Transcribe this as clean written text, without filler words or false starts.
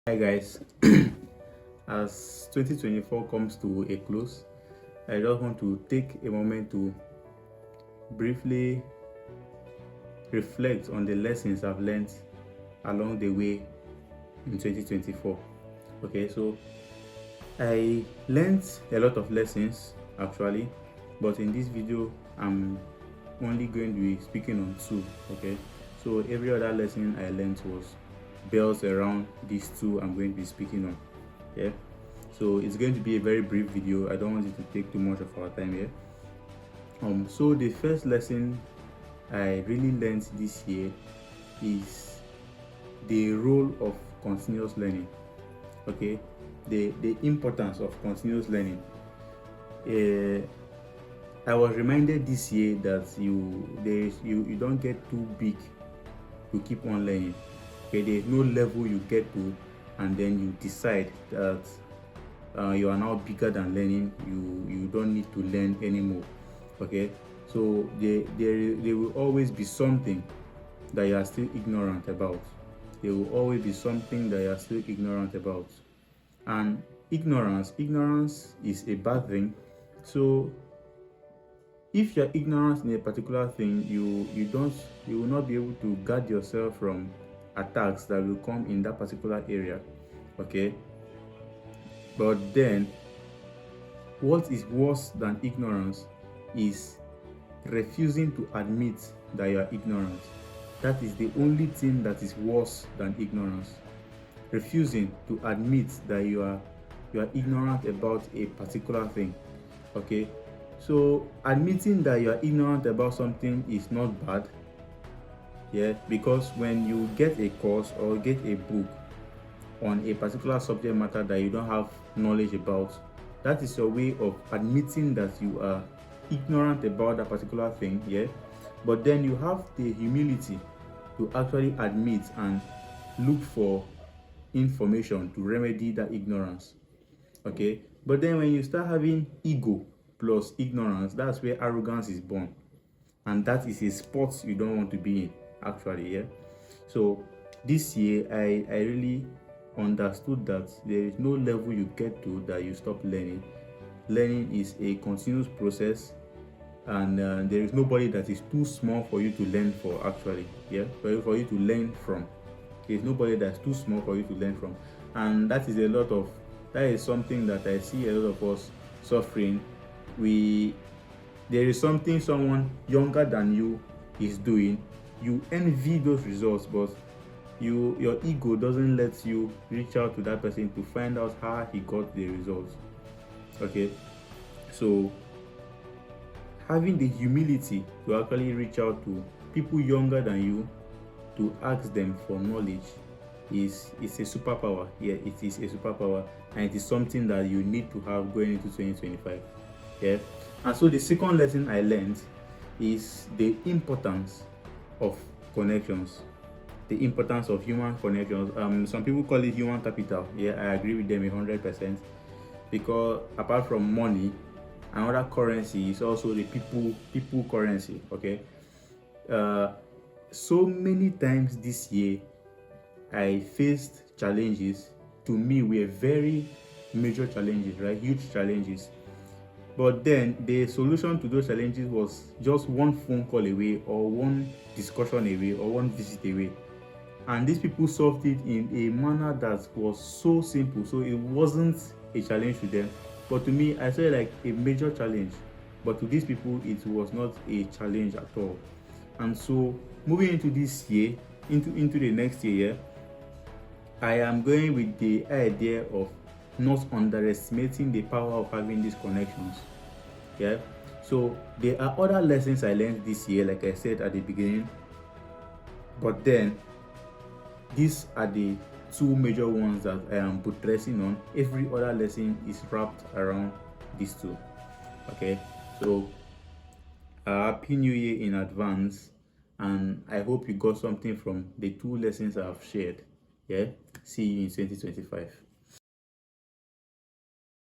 Hi guys, as 2024 comes to a close, I just want to take a moment to briefly reflect on the lessons I've learned along the way in 2024. Okay, so I learned a lot of lessons actually, but in this video, I'm only going to be speaking on two. Okay, so every other lesson I learned was built around these two I'm going to be speaking on. Yeah, so it's going to be a very brief video. I don't want it to take too much of our time here. So the first lesson I really learned this year is the role of continuous learning. Okay, the importance of continuous learning. uh, I was reminded this year that you don't get too big to keep on learning. Okay, there's no level you get to and then you decide that you are now bigger than learning. You don't need to learn anymore. Okay, so there will always be something that you are still ignorant about. There will always be something that you are still ignorant about. And ignorance is a bad thing. So if you're ignorant in a particular thing, you will not be able to guard yourself from attacks that will come in that particular area. Okay, but then what is worse than ignorance is refusing to admit that you are ignorant. That is the only thing that is worse than ignorance. Refusing to admit that you are ignorant about a particular thing. Okay, so admitting that you are ignorant about something is not bad. Yeah, because when you get a course or get a book on a particular subject matter that you don't have knowledge about, that is your way of admitting that you are ignorant about that particular thing. Yeah, but then you have the humility to actually admit and look for information to remedy that ignorance. Okay, but then when you start having ego plus ignorance, that's where arrogance is born, and that is a spot you don't want to be in actually. Yeah, so this year I really understood that there is no level you get to that you stop learning. Learning is a continuous process, and there is nobody that is too small for you to learn for actually. Yeah, for you to learn from. There's nobody that's too small for you to learn from, and that is something that I see a lot of us suffering. We There is something someone younger than you is doing. You envy those results, but your ego doesn't let you reach out to that person to find out how he got the results. Okay, so having the humility to actually reach out to people younger than you to ask them for knowledge is a superpower. Yeah, it is a superpower, and it is something that you need to have going into 2025. Yeah, and so the second lesson I learned is the importance of connections, the importance of human connections. Some people call it human capital. Yeah, I agree with them 100%, because apart from money, another currency is also the people currency. Okay, uh, so many times this year I faced challenges. To me, were very major challenges, right? Huge challenges. But then the solution to those challenges was just one phone call away, or one discussion away, or one visit away. And these people solved it in a manner that was so simple. So it wasn't a challenge to them. But to me, I saw it like a major challenge. But to these people, it was not a challenge at all. And so moving into this year, into the next year, I am going with the idea of not underestimating the power of having these connections. Yeah. So there are other lessons I learned this year, like I said at the beginning. But then these are the two major ones that I am buttressing on. Every other lesson is wrapped around these two. Okay. So happy new year in advance, and I hope you got something from the two lessons I've shared. Yeah. See you in 2025.